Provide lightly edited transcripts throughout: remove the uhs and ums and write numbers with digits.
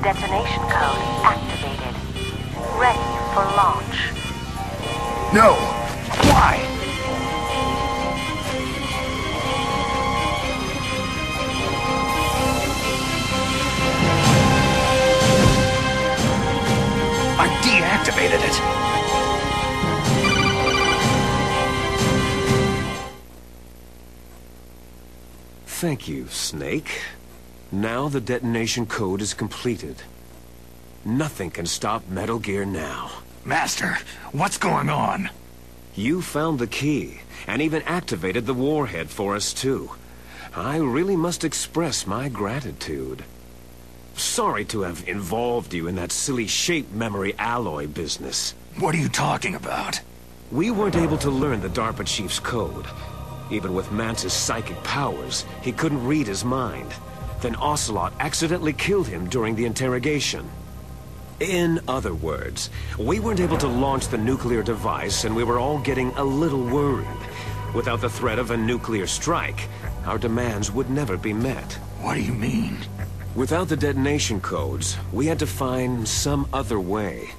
Detonation code activated. Ready for launch. No! Why? I deactivated it. Thank you, Snake. Now the detonation code is completed. Nothing can stop Metal Gear now. Master, what's going on? You found the key, and even activated the warhead for us too. I really must express my gratitude. Sorry to have involved you in that silly shape memory alloy business. What are you talking about? We weren't able to learn the DARPA chief's code. Even with Mance's psychic powers, he couldn't read his mind. Then Ocelot accidentally killed him during the interrogation. In other words, we weren't able to launch the nuclear device, and we were all getting a little worried. Without the threat of a nuclear strike, our demands would never be met. What do you mean? Without the detonation codes, we had to find some other way.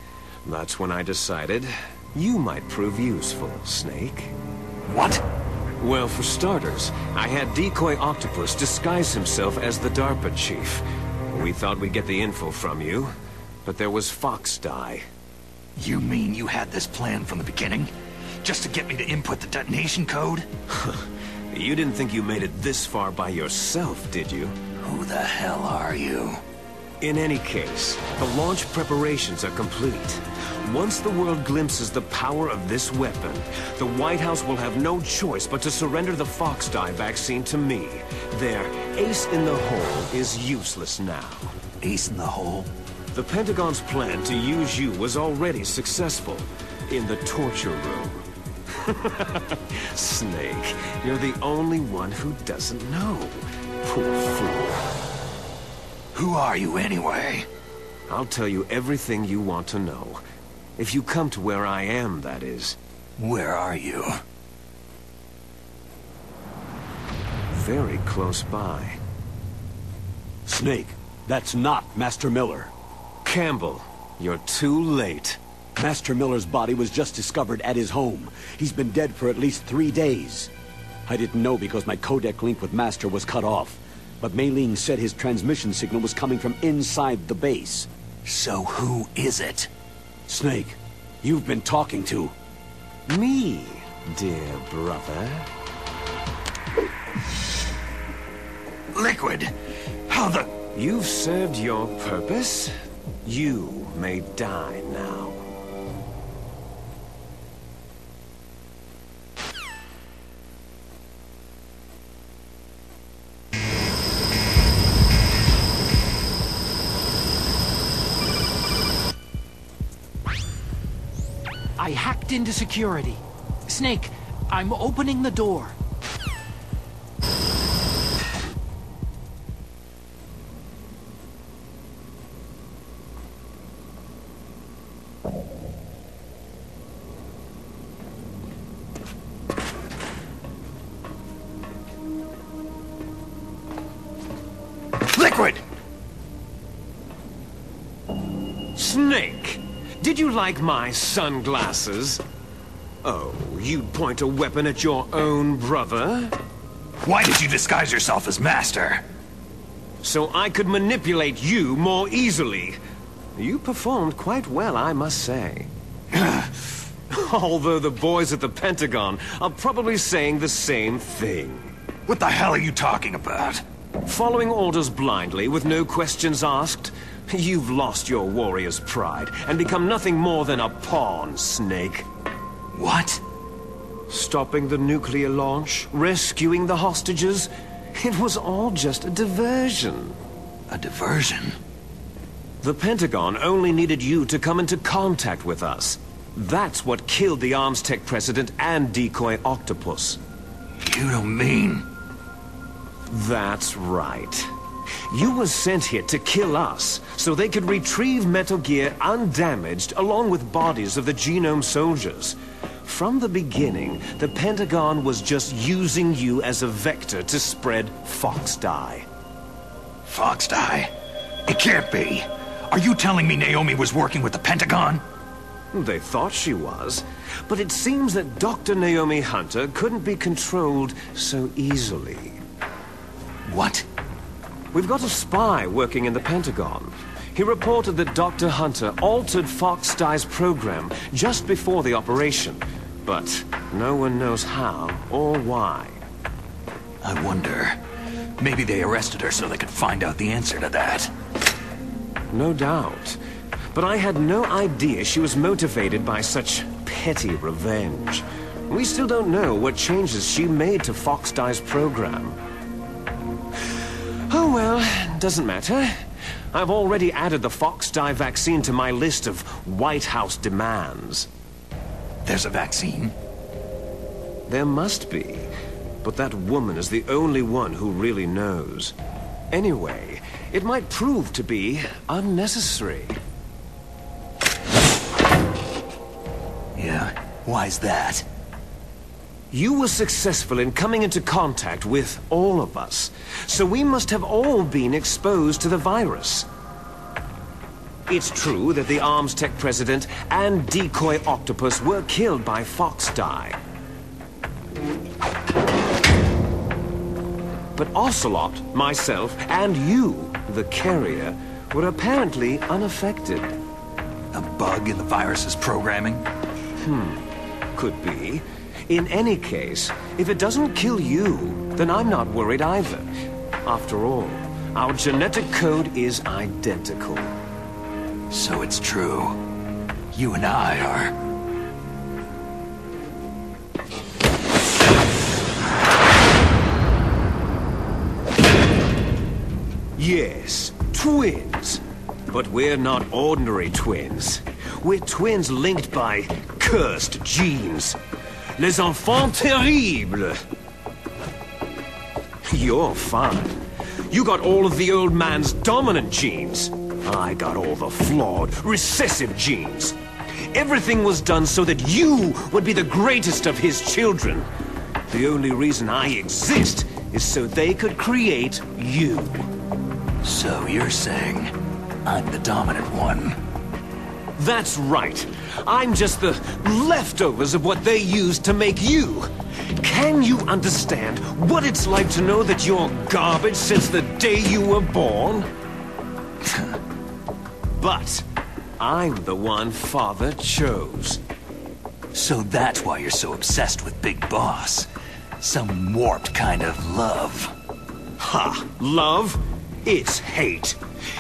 That's when I decided you might prove useful, Snake. What? Well, for starters, I had Decoy Octopus disguise himself as the DARPA chief. We thought we'd get the info from you, but there was Fox Die. You mean you had this plan from the beginning? Just to get me to input the detonation code? You didn't think you made it this far by yourself, did you? Who the hell are you? In any case, the launch preparations are complete. Once the world glimpses the power of this weapon, the White House will have no choice but to surrender the Fox Die vaccine to me. Their ace in the hole is useless now. Ace in the hole? The Pentagon's plan to use you was already successful in the torture room. Snake, you're the only one who doesn't know. Poor fool. Who are you anyway? I'll tell you everything you want to know. If you come to where I am, that is. Where are you? Very close by. Snake, that's not Master Miller. Campbell, you're too late. Master Miller's body was just discovered at his home. He's been dead for at least 3 days. I didn't know because my codec link with Master was cut off. But Mei-Ling said his transmission signal was coming from inside the base. So who is it? Snake, you've been talking to... Me, dear brother. Liquid! How the... You've served your purpose. You may die now. I hacked into security. Snake, I'm opening the door. Liquid! Snake! Did you like my sunglasses? Oh, you'd point a weapon at your own brother? Why did you disguise yourself as Master? So I could manipulate you more easily. You performed quite well, I must say. Although the boys at the Pentagon are probably saying the same thing. What the hell are you talking about? Following orders blindly with no questions asked? You've lost your warrior's pride and become nothing more than a pawn, Snake. What? Stopping the nuclear launch, rescuing the hostages, it was all just a diversion. A diversion? The Pentagon only needed you to come into contact with us. That's what killed the Arms Tech president and Decoy Octopus. You don't mean... That's right. You were sent here to kill us, so they could retrieve Metal Gear undamaged along with bodies of the Genome soldiers. From the beginning, the Pentagon was just using you as a vector to spread Fox Die. Fox Die? It can't be. Are you telling me Naomi was working with the Pentagon? They thought she was, but it seems that Dr. Naomi Hunter couldn't be controlled so easily. What? We've got a spy working in the Pentagon. He reported that Dr. Hunter altered Fox Dye's program just before the operation, but no one knows how or why. I wonder. Maybe they arrested her so they could find out the answer to that. No doubt. But I had no idea she was motivated by such petty revenge. We still don't know what changes she made to Fox Dye's program. Oh well, doesn't matter. I've already added the Fox Dye vaccine to my list of White House demands. There's a vaccine? There must be. But that woman is the only one who really knows. Anyway, it might prove to be unnecessary. Yeah, why's that? You were successful in coming into contact with all of us, so we must have all been exposed to the virus. It's true that the Arms Tech president and decoy octopus were killed by Fox Dye. But Ocelot, myself, and you, the carrier, were apparently unaffected. A bug in the virus's programming? Could be. In any case, if it doesn't kill you, then I'm not worried either. After all, our genetic code is identical. So it's true. You and I are... Yes, twins. But we're not ordinary twins. We're twins linked by cursed genes. Les enfants terribles. You're fine. You got all of the old man's dominant genes. I got all the flawed, recessive genes. Everything was done so that you would be the greatest of his children. The only reason I exist is so they could create you. So you're saying I'm the dominant one? That's right. I'm just the leftovers of what they used to make you. Can you understand what it's like to know that you're garbage since the day you were born? But I'm the one Father chose. So that's why you're so obsessed with Big Boss. Some warped kind of love. Ha! Love? It's hate.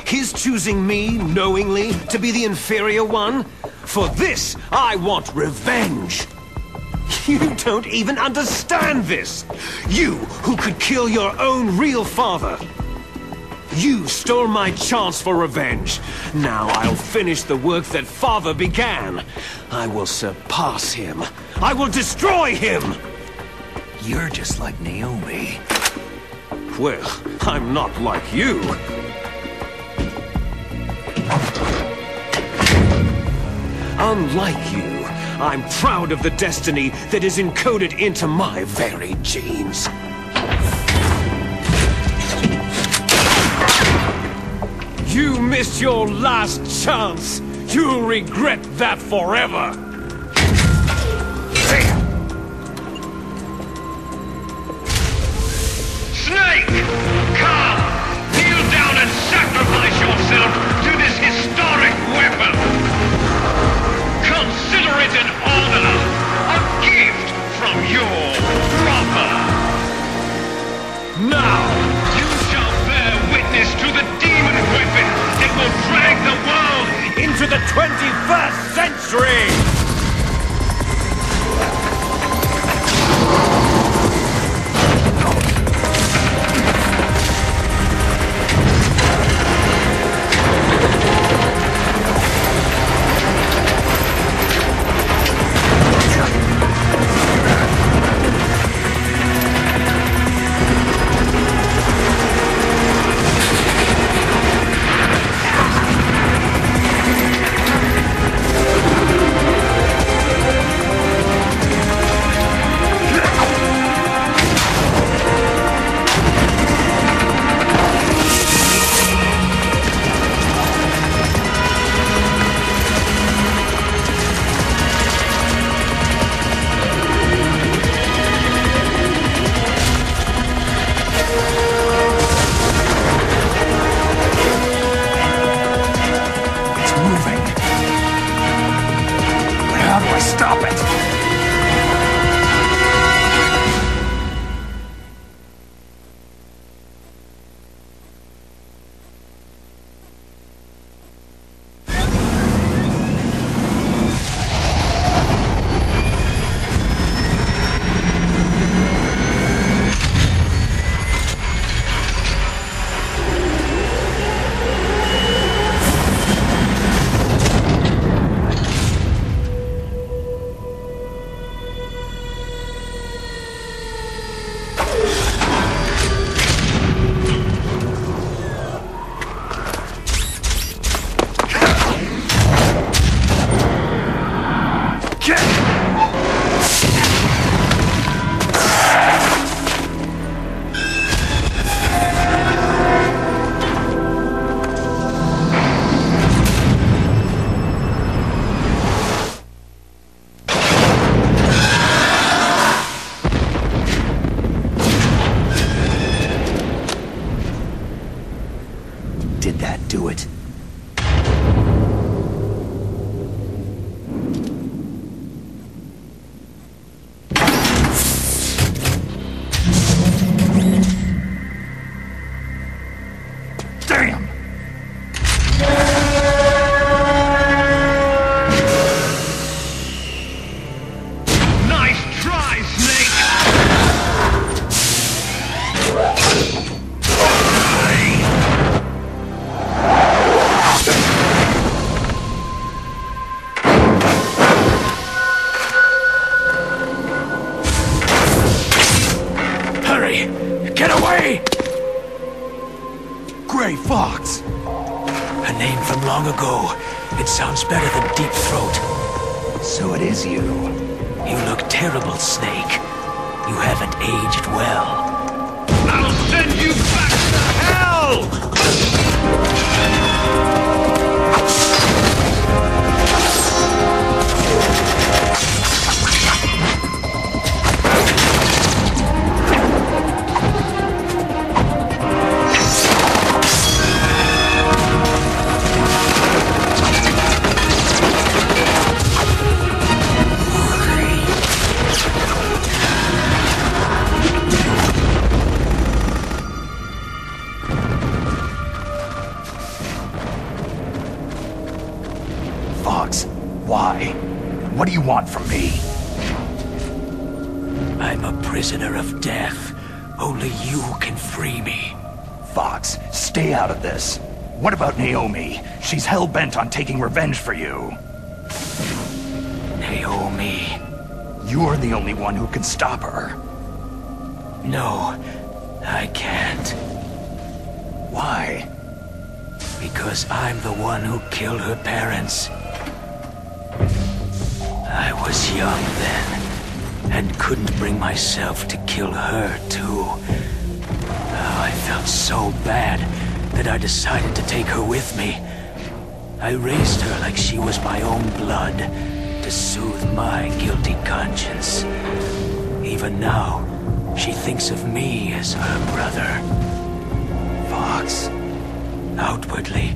His choosing me, knowingly, to be the inferior one? For this, I want revenge. You don't even understand this. You, who could kill your own real father. You stole my chance for revenge. Now I'll finish the work that Father began. I will surpass him. I will destroy him. You're just like Naomi. Well, I'm not like you. Unlike you, I'm proud of the destiny that is encoded into my very genes. You missed your last chance. You'll regret that forever. Snake! Come! Kneel down and sacrifice yourself to this historic weapon! Consider it an honor! A gift from your brother! Now! You shall bear witness to the demon weapon that will drag the world Into the 21st century! A name from long ago. It sounds better than Deep Throat. So it is you. You look terrible, Snake. You haven't aged well. I'll send you back to hell! Fox, why? What do you want from me? I'm a prisoner of death. Only you can free me. Fox, stay out of this. What about Naomi? She's hell-bent on taking revenge for you. Naomi. You're the only one who can stop her. No, I can't. Why? Because I'm the one who killed her parents. I was young then, and couldn't bring myself to kill her, too. Oh, I felt so bad that I decided to take her with me. I raised her like she was my own blood, to soothe my guilty conscience. Even now, she thinks of me as her brother. Fox. Outwardly,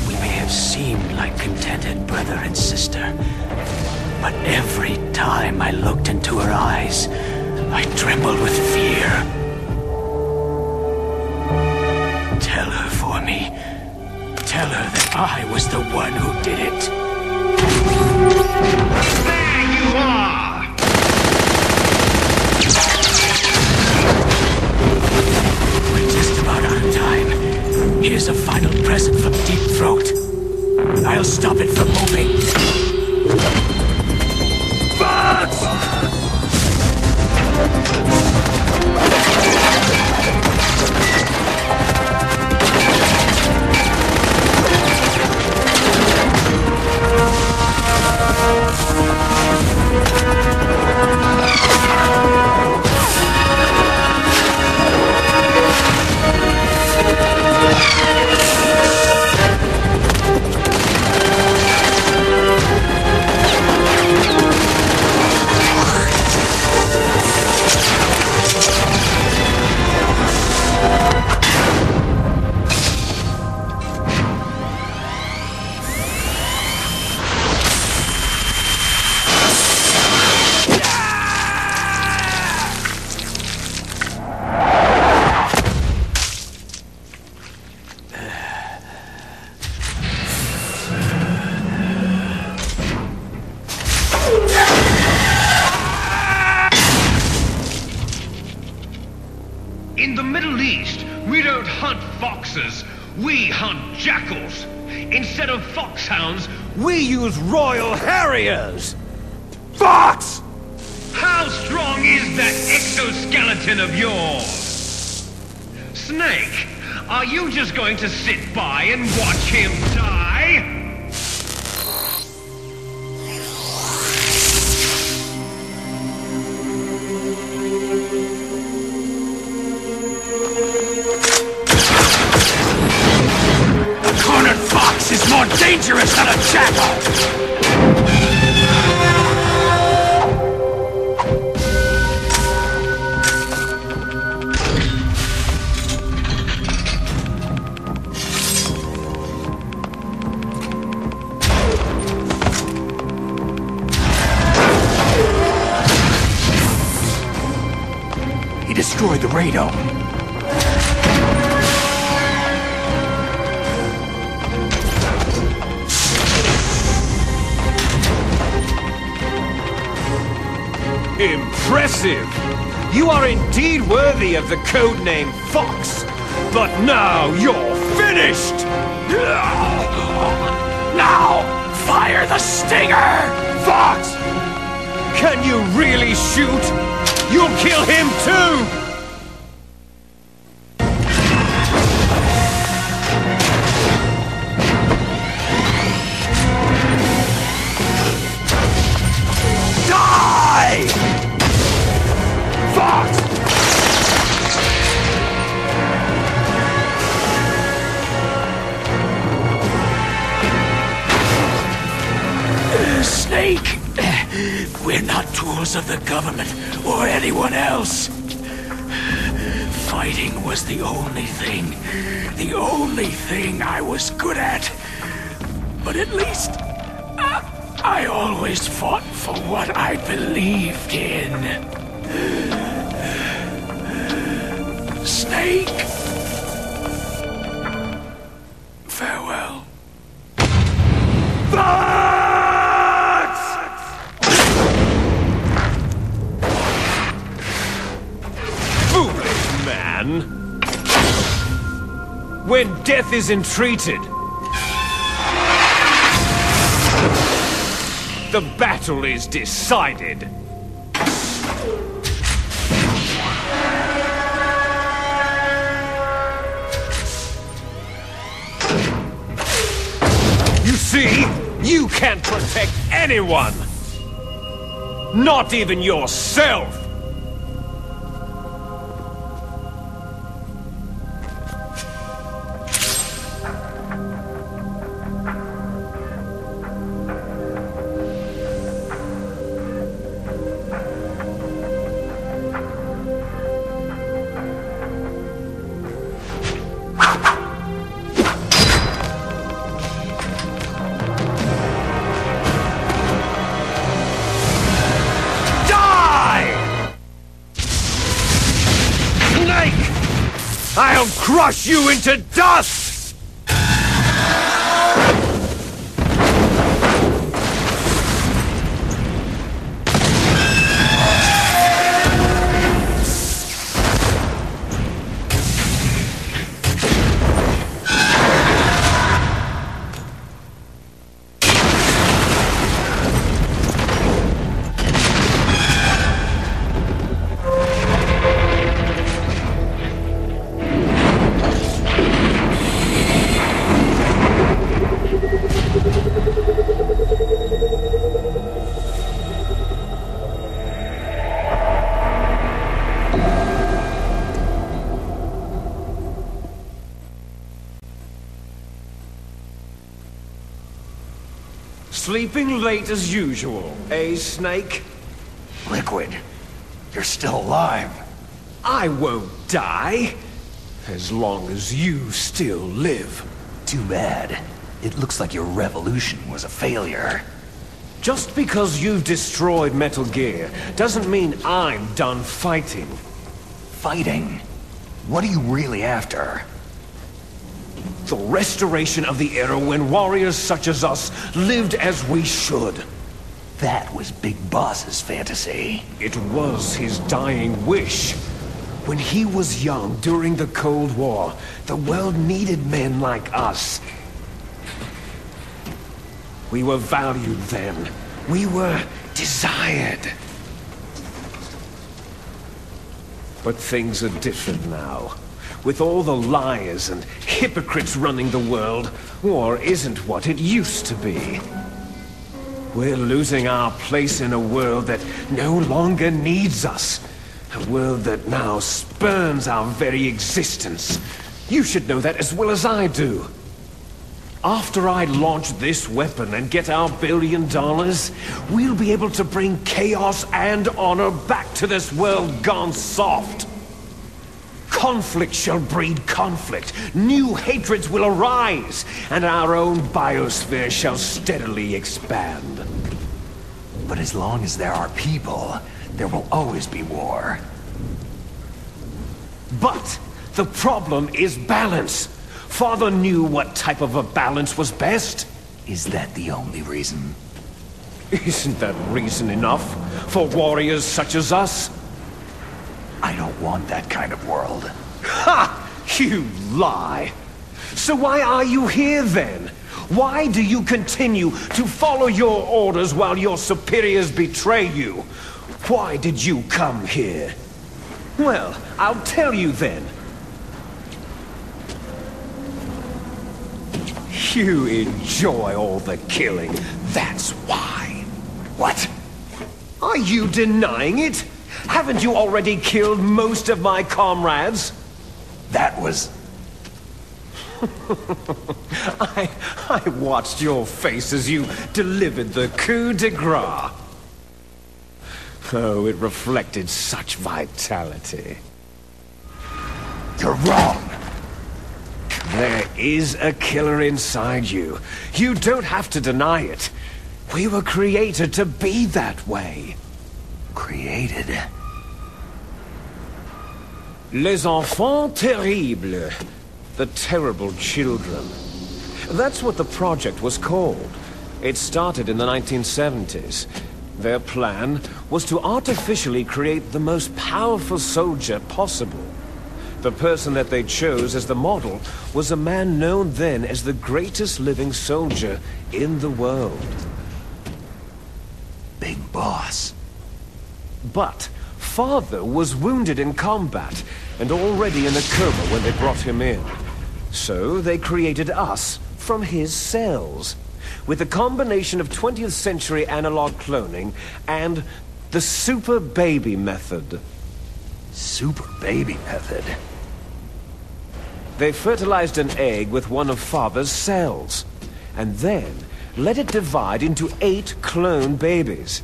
we may have seemed like contented brother and sister. But every time I looked into her eyes, I trembled with fear. Tell her for me. Tell her that I was the one who did it. There you are! We're just about out of time. Here's a final present from Deep Throat. I'll stop it from moving. Fox! In the Middle East, we don't hunt foxes, we hunt jackals. Instead of foxhounds, We use Royal Harriers! Fox! how strong is that exoskeleton of yours? Snake, are you just going to sit by and watch him die? A cornered fox is more dangerous than a jackal! He destroyed the radome. Impressive! You are indeed worthy of the codename Fox! But now you're finished! Now, fire the stinger! Fox! Can you really shoot? You'll kill him too! Snake! We're not tools of the government or anyone else. Fighting was the only thing I was good at. But at least, I always fought for what I believed in. Snake. Farewell. Foolish man! When death is entreated, the battle is decided. You see, you can't protect anyone! Not even yourself! I'll crush you into dust! Sleeping late as usual, eh, Snake? Liquid, you're still alive. I won't die, as long as you still live. Too bad. It looks like your revolution was a failure. Just because you've destroyed Metal Gear doesn't mean I'm done fighting. Fighting? What are you really after? The restoration of the era when warriors such as us lived as we should. That was Big Boss's fantasy. It was his dying wish. When he was young during the Cold War, the world needed men like us. We were valued then. We were desired. But things are different now. With all the liars and hypocrites running the world, war isn't what it used to be. We're losing our place in a world that no longer needs us. A world that now spurns our very existence. You should know that as well as I do. After I launch this weapon and get our $1 billion, we'll be able to bring chaos and honor back to this world gone soft. Conflict shall breed conflict, new hatreds will arise, and our own biosphere shall steadily expand. But as long as there are people, there will always be war. But the problem is balance. Father knew what type of a balance was best. Is that the only reason? Isn't that reason enough for warriors such as us? I don't want that kind of world. Ha! You lie! So why are you here then? Why do you continue to follow your orders while your superiors betray you? Why did you come here? Well, I'll tell you then. You enjoy all the killing, that's why. What? Are you denying it? Haven't you already killed most of my comrades? That was... I watched your face as you delivered the coup de grace. Oh, it reflected such vitality. You're wrong. There is a killer inside you. You don't have to deny it. We were created to be that way. Created? Les enfants terribles. The terrible children. That's what the project was called. It started in the 1970s. Their plan was to artificially create the most powerful soldier possible. The person that they chose as the model was a man known then as the greatest living soldier in the world. Big Boss. But Father was wounded in combat and already in a coma when they brought him in. So they created us from his cells, with a combination of 20th century analog cloning and the super baby method. Super baby method? They fertilized an egg with one of Father's cells, and then let it divide into 8 clone babies.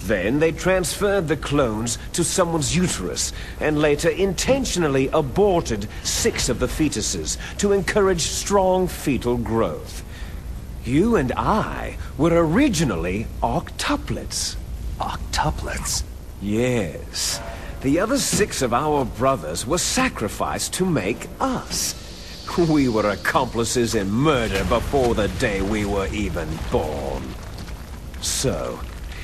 Then they transferred the clones to someone's uterus, and later intentionally aborted 6 of the fetuses to encourage strong fetal growth. You and I were originally octuplets. Octuplets? Yes. The other 6 of our brothers were sacrificed to make us. We were accomplices in murder before the day we were even born. So,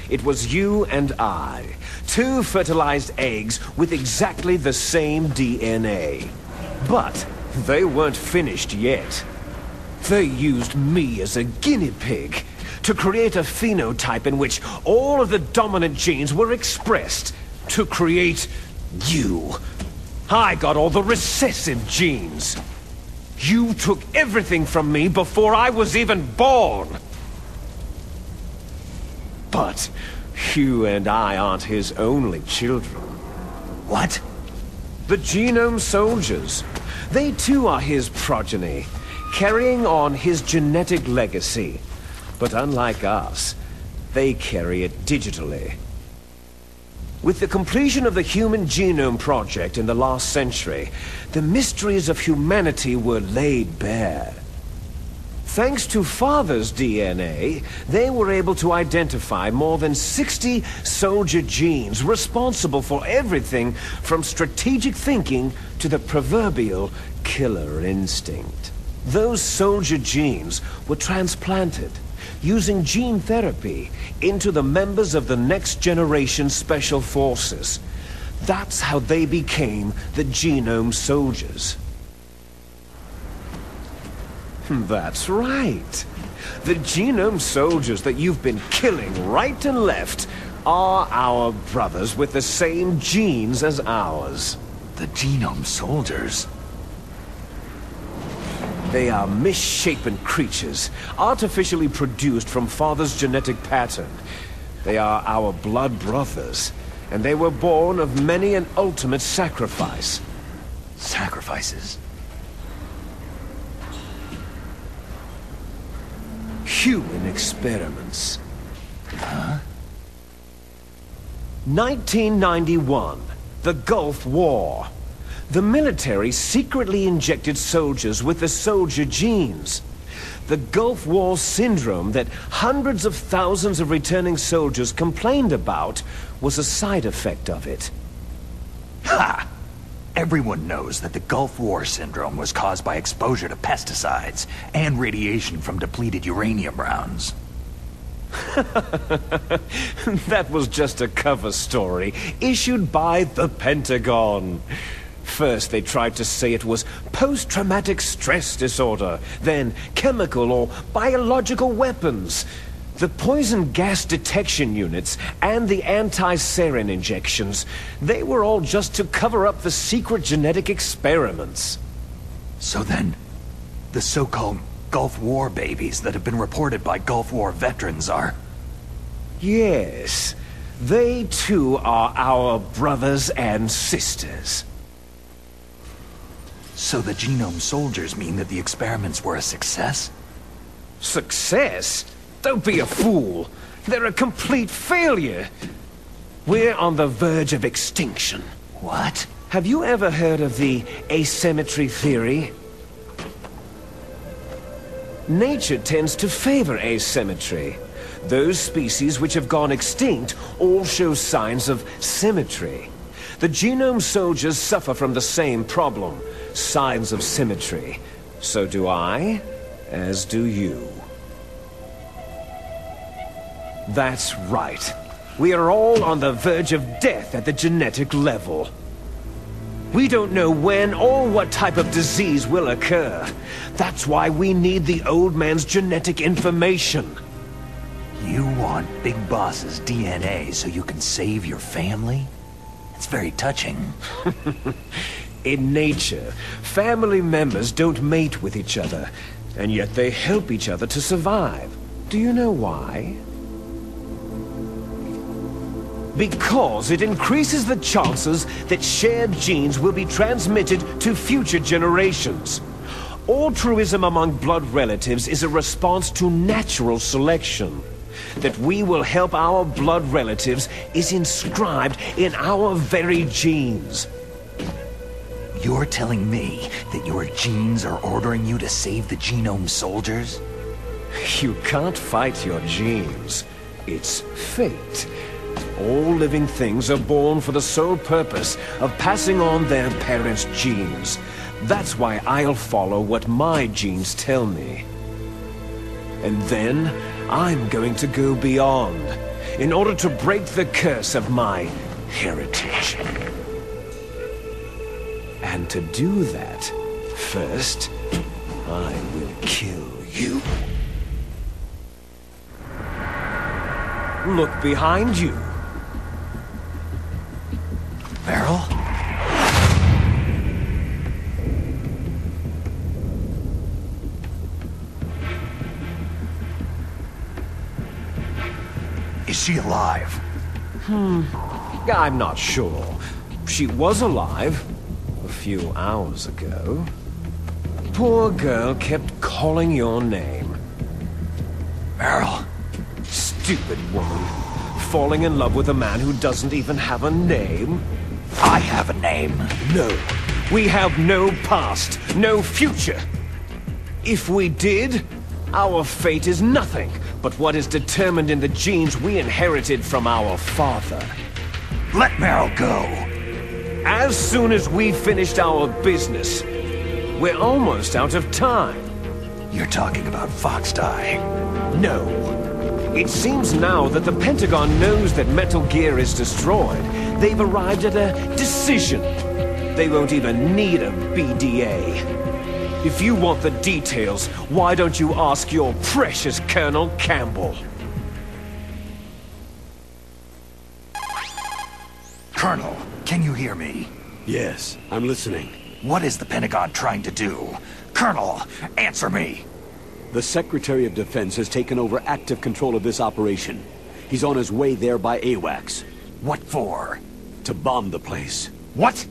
it was you and I, 2 fertilized eggs with exactly the same DNA. But they weren't finished yet. They used me as a guinea pig to create a phenotype in which all of the dominant genes were expressed to create you. I got all the recessive genes. You took everything from me before I was even born. But you and I aren't his only children. What? The Genome Soldiers. They too are his progeny, carrying on his genetic legacy. But unlike us, they carry it digitally. With the completion of the Human Genome Project in the last century, the mysteries of humanity were laid bare. Thanks to Father's DNA, they were able to identify more than 60 soldier genes responsible for everything from strategic thinking to the proverbial killer instinct. Those soldier genes were transplanted, using gene therapy, into the members of the next generation special forces. That's how they became the Genome Soldiers. That's right. The Genome Soldiers that you've been killing right and left are our brothers with the same genes as ours. The Genome Soldiers? They are misshapen creatures, artificially produced from Father's genetic pattern. They are our blood brothers, and they were born of many an ultimate sacrifice. Sacrifices? Human experiments. Huh? 1991, the Gulf War. The military secretly injected soldiers with the soldier genes. The Gulf War syndrome that hundreds of thousands of returning soldiers complained about was a side effect of it. Ha! Everyone knows that the Gulf War syndrome was caused by exposure to pesticides and radiation from depleted uranium rounds. That was just a cover story issued by the Pentagon. First, they tried to say it was post-traumatic stress disorder, then chemical or biological weapons. The poison gas detection units and the anti-sarin injections, they were all just to cover up the secret genetic experiments. So then, the so-called Gulf War babies that have been reported by Gulf War veterans are... Yes, they too are our brothers and sisters. So the genome soldiers mean that the experiments were a success? Success? Don't be a fool. They're a complete failure. We're on the verge of extinction. What? Have you ever heard of the asymmetry theory? Nature tends to favor asymmetry. Those species which have gone extinct all show signs of symmetry. The genome soldiers suffer from the same problem, signs of symmetry. So do I, as do you. That's right. We are all on the verge of death at the genetic level. We don't know when or what type of disease will occur. That's why we need the old man's genetic information. You want Big Boss's DNA so you can save your family? It's very touching. In nature, family members don't mate with each other, and yet they help each other to survive. Do you know why? Because it increases the chances that shared genes will be transmitted to future generations. Altruism among blood relatives is a response to natural selection. That we will help our blood relatives is inscribed in our very genes. You're telling me that your genes are ordering you to save the genome soldiers? You can't fight your genes. It's fate. All living things are born for the sole purpose of passing on their parents' genes. That's why I'll follow what my genes tell me. And then, I'm going to go beyond, in order to break the curse of my heritage. And to do that, first, I will kill you. Look behind you. Meryl? Is she alive? I'm not sure. She was alive a few hours ago. Poor girl kept calling your name. Meryl? Stupid woman. Falling in love with a man who doesn't even have a name? I have a name. No. We have no past, no future. If we did, our fate is nothing but what is determined in the genes we inherited from our father. Let Meryl go. As soon as we finished our business, we're almost out of time. You're talking about Fox Die. No. It seems now that the Pentagon knows that Metal Gear is destroyed. They've arrived at a decision. They won't even need a BDA. If you want the details, why don't you ask your precious Colonel Campbell? Colonel, can you hear me? Yes, I'm listening. What is the Pentagon trying to do? Colonel, answer me! The Secretary of Defense has taken over active control of this operation. He's on his way there by AWACS. What for? To bomb the place. What?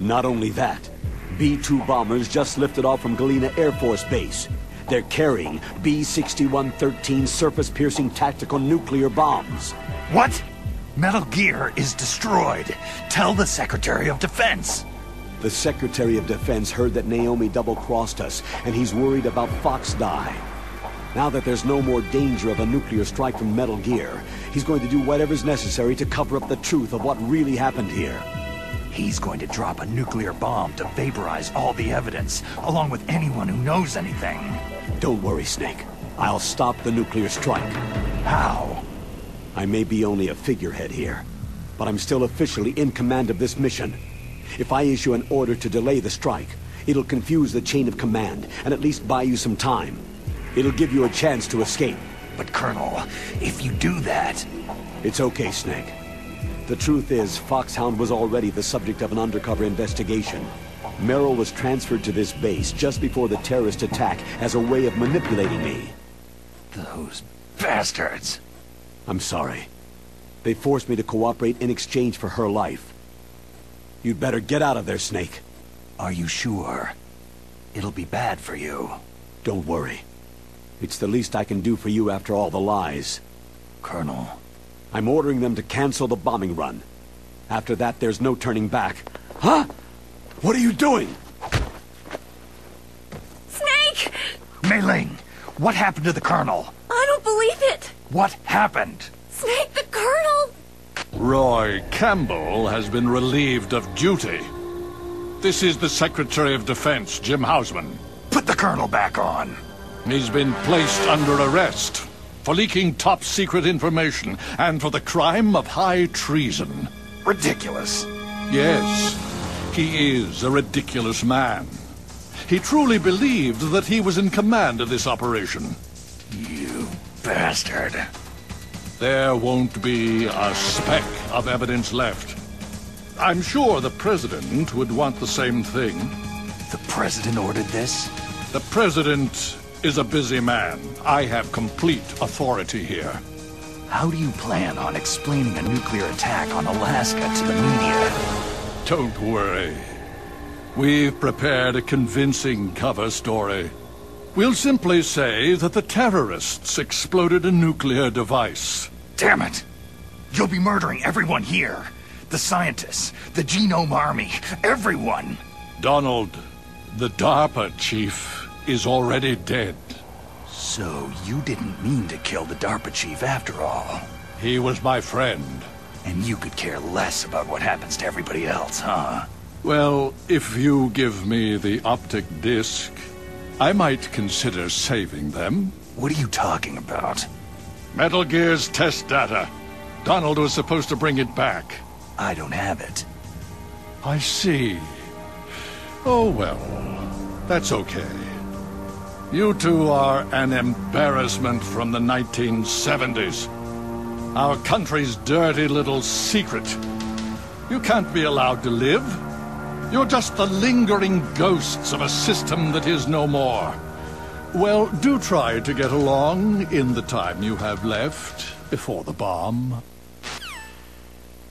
Not only that, B-2 bombers just lifted off from Galena Air Force Base. They're carrying B-6113 surface-piercing tactical nuclear bombs. What? Metal Gear is destroyed. Tell the Secretary of Defense. The Secretary of Defense heard that Naomi double-crossed us, and he's worried about Fox Die. Now that there's no more danger of a nuclear strike from Metal Gear, he's going to do whatever's necessary to cover up the truth of what really happened here. He's going to drop a nuclear bomb to vaporize all the evidence, along with anyone who knows anything. Don't worry, Snake. I'll stop the nuclear strike. How? I may be only a figurehead here, but I'm still officially in command of this mission. If I issue an order to delay the strike, it'll confuse the chain of command and at least buy you some time. It'll give you a chance to escape. But Colonel, if you do that... It's okay, Snake. The truth is, Foxhound was already the subject of an undercover investigation. Merrill was transferred to this base just before the terrorist attack as a way of manipulating me. Those bastards. I'm sorry. They forced me to cooperate in exchange for her life. You'd better get out of there, Snake. Are you sure? It'll be bad for you. Don't worry. It's the least I can do for you after all the lies. Colonel. I'm ordering them to cancel the bombing run. After that, there's no turning back. Huh? What are you doing? Snake! Mei-Ling, what happened to the Colonel? I don't believe it! What happened? Snake, the Colonel! Roy Campbell has been relieved of duty. This is the Secretary of Defense, Jim Hausman. Put the Colonel back on. He's been placed under arrest for leaking top-secret information and for the crime of high treason. Ridiculous. Yes, he is a ridiculous man. He truly believed that he was in command of this operation. You bastard. There won't be a speck of evidence left. I'm sure the President would want the same thing. The President ordered this? The President is a busy man. I have complete authority here. How do you plan on explaining a nuclear attack on Alaska to the media? Don't worry. We've prepared a convincing cover story. We'll simply say that the terrorists exploded a nuclear device. Damn it! You'll be murdering everyone here. The scientists, the Genome Army, everyone. Donald, the DARPA chief, is already dead. So you didn't mean to kill the DARPA chief after all. He was my friend. And you could care less about what happens to everybody else, huh? Well, if you give me the optic disc, I might consider saving them. What are you talking about? Metal Gear's test data. Donald was supposed to bring it back. I don't have it. I see. Oh well, that's okay. You two are an embarrassment from the 1970s. Our country's dirty little secret. You can't be allowed to live. You're just the lingering ghosts of a system that is no more. Well, do try to get along in the time you have left before the bomb.